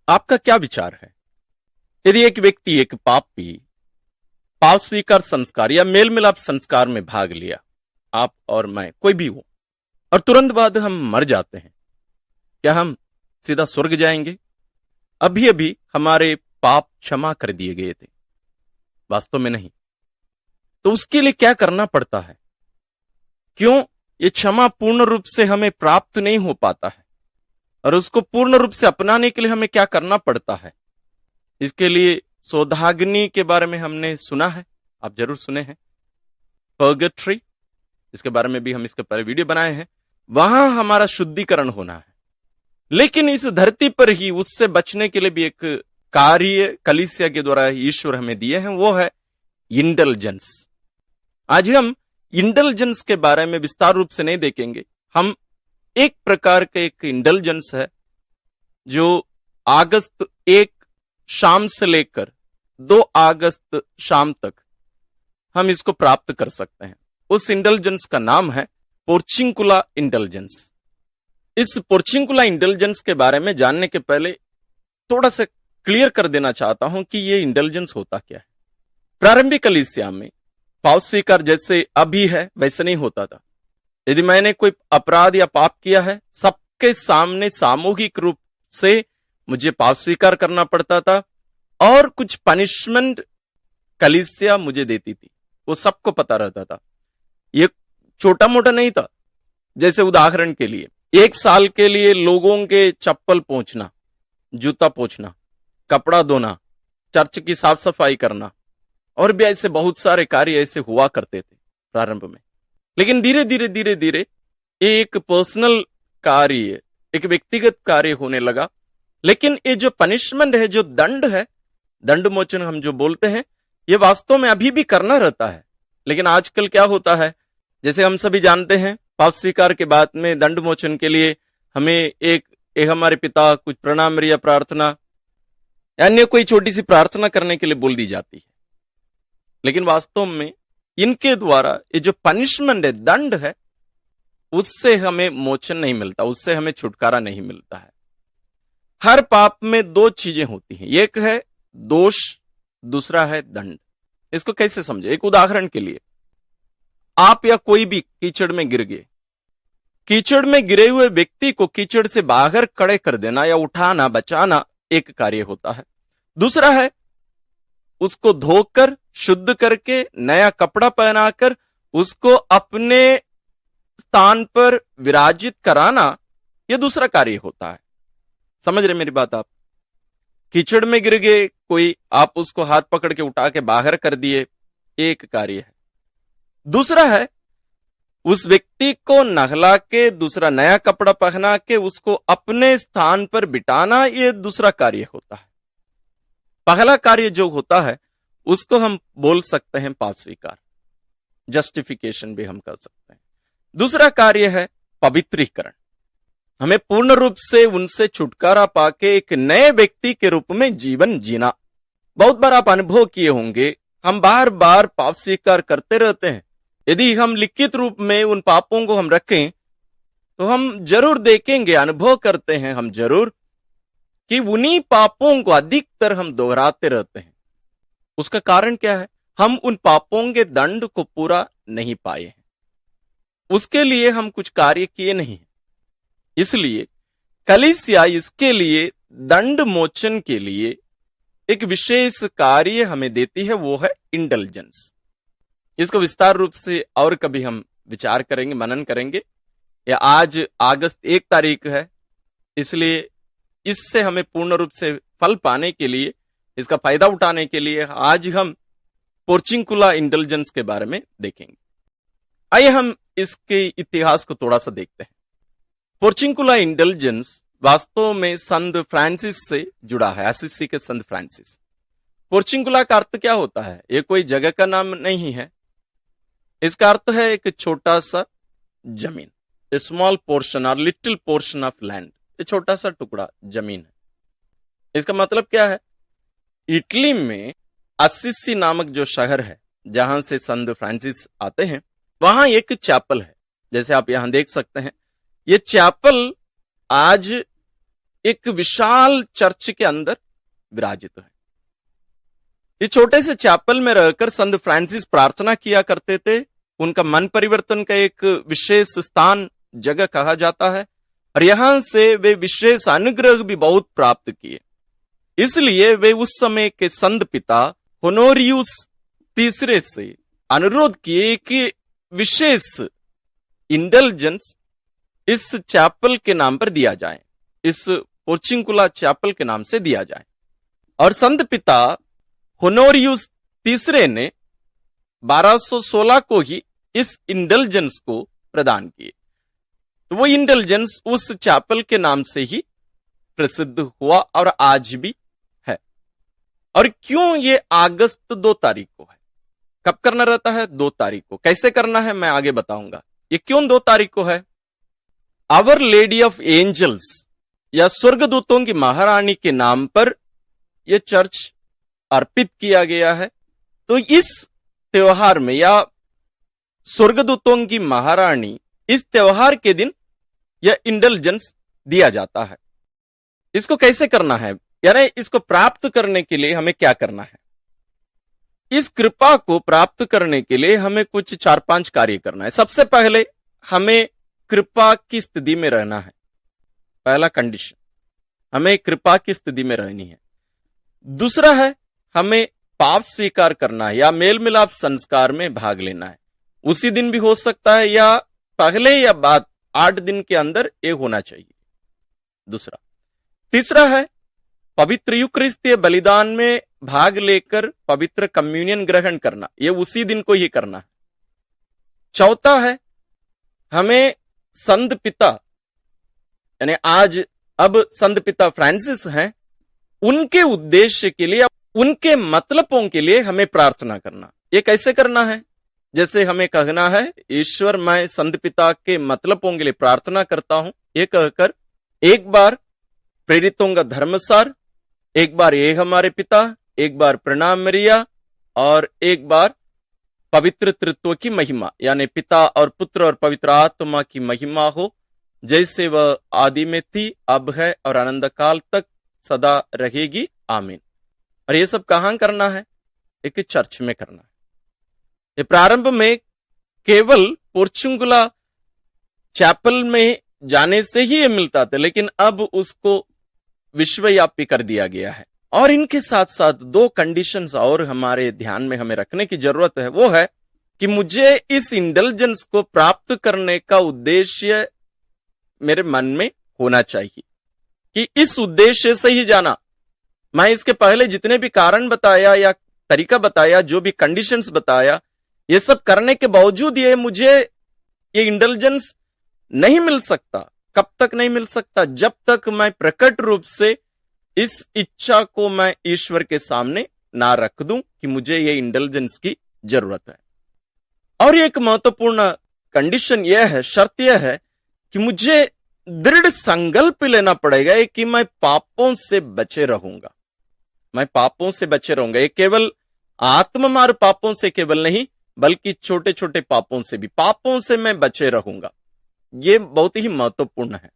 आपका क्या विचार है? यदि एक व्यक्ति एक पापी पाप स्वीकार संस्कार या मेल मिलाप संस्कार में भाग लिया, आप और मैं कोई भी हो, और तुरंत बाद हम मर जाते हैं, क्या हम सीधा स्वर्ग जाएंगे? अभी अभी हमारे पाप क्षमा कर दिए गए थे, वास्तव में नहीं। तो उसके लिए क्या करना पड़ता है? क्यों ये क्षमा पूर्ण रूप से हमें प्राप्त नहीं हो पाता है, और उसको पूर्ण रूप से अपनाने के लिए हमें क्या करना पड़ता है? इसके लिए सौदाग्नि के बारे में हमने सुना है, आप जरूर सुने हैं, पर्गेटरी, इसके बारे में भी हम इसके पहले वीडियो बनाए हैं। वहां हमारा शुद्धिकरण होना है, लेकिन इस धरती पर ही उससे बचने के लिए भी एक कार्य कलीसिया के द्वारा ईश्वर हमें दिए हैं, वो है इंडल्जेंस। आज हम इंडल्जेंस के बारे में विस्तार रूप से नहीं देखेंगे। हम एक प्रकार का एक इंडल्जेंस है जो अगस्त 1 शाम से लेकर 2 अगस्त शाम तक हम इसको प्राप्त कर सकते हैं। उस इंडल्जेंस का नाम है पोर्चिंकुला इंडल्जेंस। इस पोर्चिंकुला इंडल्जेंस के बारे में जानने के पहले थोड़ा सा क्लियर कर देना चाहता हूं कि ये इंडल्जेंस होता क्या है। प्रारंभिक कलीसिया में पाप स्वीकार जैसे अभी है वैसे नहीं होता था। यदि मैंने कोई अपराध या पाप किया है, सबके सामने सामूहिक रूप से मुझे पाप स्वीकार करना पड़ता था, और कुछ पनिशमेंट कलीसिया मुझे देती थी, वो सबको पता रहता था। ये छोटा मोटा नहीं था। जैसे उदाहरण के लिए 1 साल के लिए लोगों के चप्पल पोंछना, जूता पोंछना, कपड़ा धोना, चर्च की साफ सफाई करना, और भी ऐसे बहुत सारे कार्य ऐसे हुआ करते थे प्रारंभ में। लेकिन धीरे धीरे एक पर्सनल कार्य, एक व्यक्तिगत कार्य होने लगा। लेकिन ये जो पनिशमेंट है, जो दंड है, दंड मोचन हम जो बोलते हैं, ये वास्तव में अभी भी करना रहता है। लेकिन आजकल क्या होता है, जैसे हम सभी जानते हैं, पाप स्वीकार के बाद में दंड मोचन के लिए हमें एक हमारे पिता कुछ प्रणाम या प्रार्थना, अन्य कोई छोटी सी प्रार्थना करने के लिए बोल दी जाती है। लेकिन वास्तव में इनके द्वारा ये जो पनिशमेंट है, दंड है, उससे हमें मोचन नहीं मिलता, उससे हमें छुटकारा नहीं मिलता है। हर पाप में 2 चीजें होती हैं, एक है दोष, दूसरा है दंड। इसको कैसे समझे? एक उदाहरण के लिए, आप या कोई भी कीचड़ में गिर गए। कीचड़ में गिरे हुए व्यक्ति को कीचड़ से बाहर खड़े कर देना या उठाना, बचाना एक कार्य होता है। दूसरा है उसको धोकर शुद्ध करके नया कपड़ा पहनाकर उसको अपने स्थान पर विराजित कराना, यह दूसरा कार्य होता है। समझ रहे मेरी बात आप? कीचड़ में गिर गए कोई, आप उसको हाथ पकड़ के उठा के बाहर कर दिए, एक कार्य है। दूसरा है उस व्यक्ति को नहला के दूसरा नया कपड़ा पहना के उसको अपने स्थान पर बिठाना, यह दूसरा कार्य होता है। पहला कार्य जो होता है उसको हम बोल सकते हैं पाप स्वीकार, जस्टिफिकेशन भी हम कर सकते हैं। दूसरा कार्य है पवित्रीकरण, हमें पूर्ण रूप से उनसे छुटकारा पाके एक नए व्यक्ति के रूप में जीवन जीना। बहुत बार आप अनुभव किए होंगे, हम बार बार पाप स्वीकार करते रहते हैं। यदि हम लिखित रूप में उन पापों को हम रखें तो हम जरूर देखेंगे, अनुभव करते हैं हम जरूर, कि उन्हीं पापों को अधिकतर हम दोहराते रहते हैं। उसका कारण क्या है? हम उन पापों के दंड को पूरा नहीं पाए हैं, उसके लिए हम कुछ कार्य किए नहीं हैं। इसलिए कलीसिया इसके लिए दंड मोचन के लिए एक विशेष कार्य हमें देती है, वो है इंडल्जेंस। इसको विस्तार रूप से और कभी हम विचार करेंगे, मनन करेंगे। या आज अगस्त 1 तारीख है, इसलिए इससे हमें पूर्ण रूप से फल पाने के लिए, इसका फायदा उठाने के लिए आज हम पोर्चिंकुला इंडल्जेंस के बारे में देखेंगे। आइए हम इसके इतिहास को थोड़ा सा देखते हैं। पोर्चिंकुला इंडल्जेंस वास्तव में संत फ्रांसिस से जुड़ा है, असिसी के संत फ्रांसिस। पोर्चिंकुला का अर्थ क्या होता है? ये कोई जगह का नाम नहीं है, इसका अर्थ है एक छोटा सा जमीन, ए स्मॉल पोर्शन और लिटिल पोर्शन ऑफ लैंड, ये छोटा सा टुकड़ा जमीन है। इसका मतलब क्या है? इटली में असिसी नामक जो शहर है जहां से संत फ्रांसिस आते हैं, वहां एक चैपल है, जैसे आप यहां देख सकते हैं। ये चैपल आज एक विशाल चर्च के अंदर विराजित है। इस छोटे से चैपल में रहकर संत फ्रांसिस प्रार्थना किया करते थे। उनका मन परिवर्तन का एक विशेष स्थान जगह कहा जाता है और यहां से वे विशेष अनुग्रह भी बहुत प्राप्त किए। इसलिए वे उस समय के संत पिता होनोरियुस तीसरे से अनुरोध किए कि विशेष इंडल्जेंस इस चैपल के नाम पर दिया जाए, इस पोर्चिंकुला चैपल के नाम से दिया जाए। और संत पिता होनोरियुस तीसरे ने 1216 को ही इस इंडल्जेंस को प्रदान किए। तो वो इंडल्जेंस उस चैपल के नाम से ही प्रसिद्ध हुआ और आज भी है। और क्यों ये अगस्त 2 तारीख को है? कब करना रहता है? 2 तारीख को। कैसे करना है मैं आगे बताऊंगा। ये क्यों 2 तारीख को है? आवर लेडी ऑफ एंजल्स या स्वर्गदूतों की महारानी के नाम पर यह चर्च अर्पित किया गया है। तो इस त्योहार में या स्वर्गदूतों की महारानी, इस त्योहार के दिन यह इंडल्जेंस दिया जाता है। इसको कैसे करना है, यानी इसको प्राप्त करने के लिए हमें क्या करना है? इस कृपा को प्राप्त करने के लिए हमें कुछ 4-5 कार्य करना है। सबसे पहले हमें कृपा की स्थिति में रहना है। पहला कंडीशन, हमें कृपा की स्थिति में रहनी है। दूसरा है हमें पाप स्वीकार करना है या मेल मिलाप संस्कार में भाग लेना है। उसी दिन भी हो सकता है या पहले या बाद 8 दिन के अंदर ये होना चाहिए। दूसरा। तीसरा है पवित्र यूकरिस्तीय बलिदान में भाग लेकर पवित्र कम्युनियन ग्रहण करना, ये उसी दिन को ही करना है। चौथा है हमें संत पिता, यानी आज अब संत पिता फ्रांसिस हैं, उनके उद्देश्य के लिए, उनके मतलबों के लिए हमें प्रार्थना करना। ये कैसे करना है? जैसे हमें कहना है, ईश्वर मैं संत पिता के मतलबों के लिए प्रार्थना करता हूं, ये कहकर एक बार प्रेरितों का धर्मसार, एक बार ये हमारे पिता, एक बार प्रणाम मरिया और एक बार पवित्र तृत्व की महिमा, यानी पिता और पुत्र और पवित्र आत्मा की महिमा हो, जैसे वह आदि में थी, अब है और अनंत काल तक सदा रहेगी, आमीन। और ये सब कहां करना है? एक चर्च में करना है। ये प्रारंभ में केवल पोर्चुंगुला चैपल में जाने से ही ये मिलता था, लेकिन अब उसको विश्वव्यापी कर दिया गया है। और इनके साथ साथ 2 कंडीशंस और हमारे ध्यान में हमें रखने की जरूरत है। वो है कि मुझे इस इंडल्जेंस को प्राप्त करने का उद्देश्य मेरे मन में होना चाहिए कि इस उद्देश्य से ही जाना। मैं इसके पहले जितने भी कारण बताया या तरीका बताया, जो भी कंडीशंस बताया, ये सब करने के बावजूद ये मुझे ये इंडल्जेंस नहीं मिल सकता। कब तक नहीं मिल सकता? जब तक मैं प्रकट रूप से इस इच्छा को मैं ईश्वर के सामने ना रख दूं कि मुझे ये इंडल्जेंस की जरूरत है। और एक महत्वपूर्ण कंडीशन यह है, शर्त यह है कि मुझे दृढ़ संकल्प लेना पड़ेगा कि मैं पापों से बचे रहूंगा। मैं पापों से बचे रहूंगा। ये केवल आत्ममार पापों से केवल नहीं, बल्कि छोटे छोटे पापों से भी, पापों से मैं बचे रहूंगा। ये बहुत ही महत्वपूर्ण है।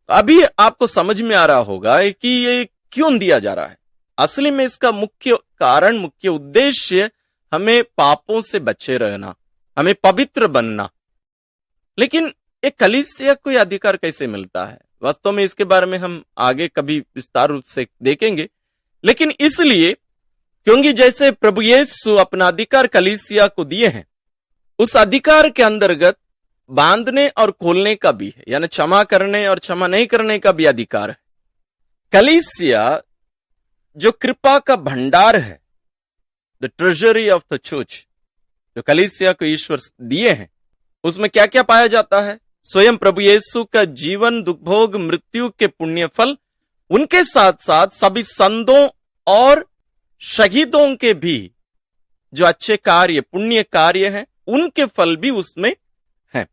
अभी आपको समझ में आ रहा होगा कि ये क्यों दिया जा रहा है। असली में इसका मुख्य कारण, मुख्य उद्देश्य हमें पापों से बचे रहना, हमें पवित्र बनना। लेकिन एक कलीसिया को यह अधिकार कैसे मिलता है? वास्तव में इसके बारे में हम आगे कभी विस्तार रूप से देखेंगे। लेकिन इसलिए क्योंकि जैसे प्रभु यीशु अपना अधिकार कलीसिया को दिए हैं, उस अधिकार के अंतर्गत बांधने और खोलने का भी है, यानी क्षमा करने और क्षमा नहीं करने का भी अधिकार है। कलीसिया जो कृपा का भंडार है, the treasury of the church, जो कलीसिया को ईश्वर दिए हैं, उसमें क्या क्या पाया जाता है? स्वयं प्रभु यीशु का जीवन, दुख भोग, मृत्यु के पुण्य फल, उनके साथ साथ सभी संतों और शहीदों के भी जो अच्छे कार्य, पुण्य कार्य हैं, उनके फल भी उसमें हैं।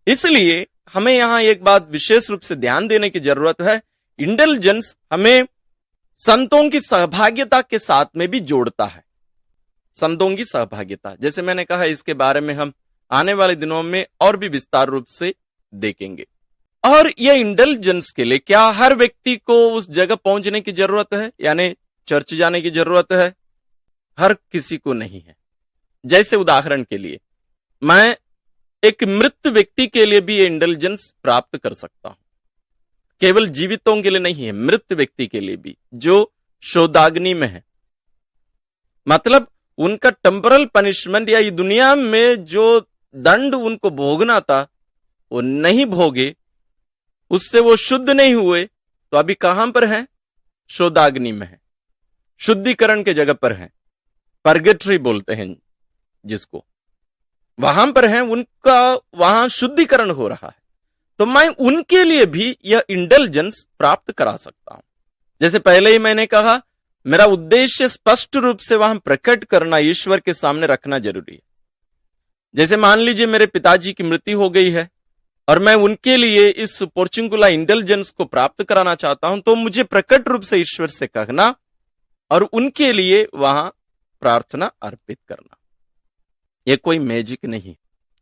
इसलिए हमें यहां एक बात विशेष रूप से ध्यान देने की जरूरत है। इंडल्जेंस हमें संतों की सहभागिता के साथ में भी जोड़ता है। संतों की सहभागिता, जैसे मैंने कहा, इसके बारे में हम आने वाले दिनों में और भी विस्तार रूप से देखेंगे। और यह इंटेलिजेंस के लिए क्या हर व्यक्ति को उस जगह पहुंचने की जरूरत है, यानी चर्च जाने की जरूरत है? हर किसी को नहीं है। जैसे उदाहरण के लिए मैं एक मृत व्यक्ति के लिए भी ये इंटेलिजेंस प्राप्त कर सकता हूं, केवल जीवितों के लिए नहीं है, मृत व्यक्ति के लिए भी जो शोधाग्नि में है। मतलब उनका टेम्परल पनिशमेंट या ये दुनिया में जो दंड उनको भोगना था वो नहीं भोगे, उससे वो शुद्ध नहीं हुए, तो अभी कहां पर है? शोधाग्नि में है, शुद्धिकरण के जगह पर है, परगेटरी बोलते हैं जिसको, वहां पर है, उनका वहां शुद्धिकरण हो रहा है। तो मैं उनके लिए भी यह इंटेलिजेंस प्राप्त करा सकता हूं। जैसे पहले ही मैंने कहा, मेरा उद्देश्य स्पष्ट रूप से वहां प्रकट करना, ईश्वर के सामने रखना जरूरी है। जैसे मान लीजिए मेरे पिताजी की मृत्यु हो गई है और मैं उनके लिए इस पोर्चुंगुला इंटेलिजेंस को प्राप्त कराना चाहता हूं, तो मुझे प्रकट रूप से ईश्वर से कहना और उनके लिए वहां प्रार्थना अर्पित करना। यह कोई मैजिक नहीं,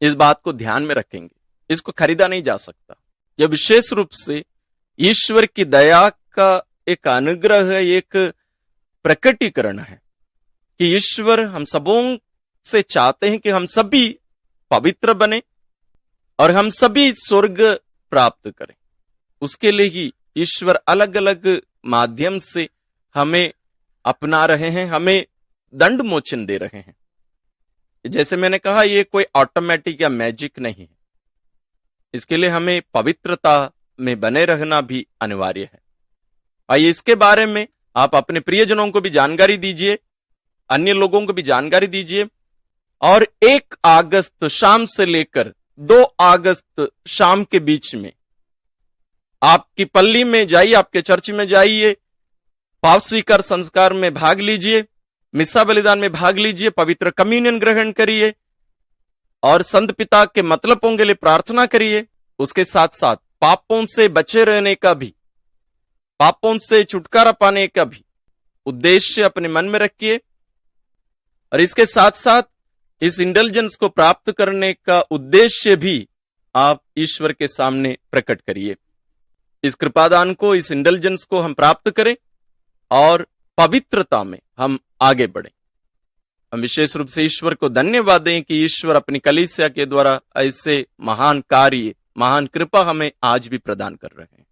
इस बात को ध्यान में रखेंगे, इसको खरीदा नहीं जा सकता। यह विशेष रूप से ईश्वर की दया का एक अनुग्रह है, एक प्रकटीकरण है कि ईश्वर हम सबों से चाहते हैं कि हम सभी पवित्र बने और हम सभी स्वर्ग प्राप्त करें। उसके लिए ही ईश्वर अलग अलग माध्यम से हमें अपना रहे हैं, हमें दंड मोचन दे रहे हैं। जैसे मैंने कहा, ये कोई ऑटोमेटिक या मैजिक नहीं है, इसके लिए हमें पवित्रता में बने रहना भी अनिवार्य है। आइए इसके बारे में आप अपने प्रियजनों को भी जानकारी दीजिए, अन्य लोगों को भी जानकारी दीजिए। और 1 अगस्त शाम से लेकर 2 अगस्त शाम के बीच में आपकी पल्ली में जाइए, आपके चर्च में जाइए, पाप स्वीकार संस्कार में भाग लीजिए, मिस्सा बलिदान में भाग लीजिए, पवित्र कम्युनियन ग्रहण करिए और संत पिता के मतलबों के लिए प्रार्थना करिए। उसके साथ साथ पापों से बचे रहने का भी, पापों से छुटकारा पाने का भी उद्देश्य अपने मन में रखिए और इसके साथ साथ इस इंटेलिजेंस को प्राप्त करने का उद्देश्य भी आप ईश्वर के सामने प्रकट करिए। इस कृपादान को, इस इंटेलिजेंस को हम प्राप्त करें और पवित्रता में हम आगे बढ़ें। हम विशेष रूप से ईश्वर को धन्यवाद दें कि ईश्वर अपनी कलीसिया के द्वारा ऐसे महान कार्य, महान कृपा हमें आज भी प्रदान कर रहे हैं।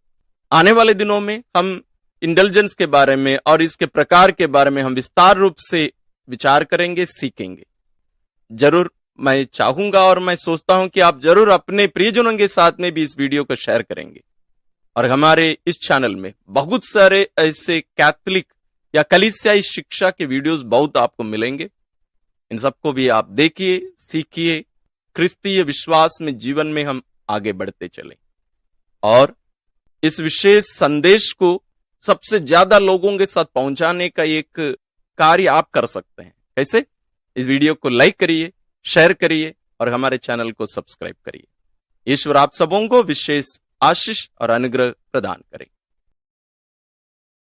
आने वाले दिनों में हम इंटेलिजेंस के बारे में और इसके प्रकार के बारे में हम विस्तार रूप से विचार करेंगे, सीखेंगे। जरूर मैं चाहूंगा और मैं सोचता हूं कि आप जरूर अपने प्रियजनों के साथ में भी इस वीडियो को शेयर करेंगे। और हमारे इस चैनल में बहुत सारे ऐसे कैथोलिक या कलीसियाई शिक्षा के वीडियोस बहुत आपको मिलेंगे। इन सबको भी आप देखिए, सीखिए, क्रिस्तीय विश्वास में, जीवन में हम आगे बढ़ते चलें और इस विशेष संदेश को सबसे ज्यादा लोगों के साथ पहुंचाने का एक कार्य आप कर सकते हैं। कैसे? इस वीडियो को लाइक करिए, शेयर करिए और हमारे चैनल को सब्सक्राइब करिए। ईश्वर आप सबों को विशेष आशीष और अनुग्रह प्रदान करे।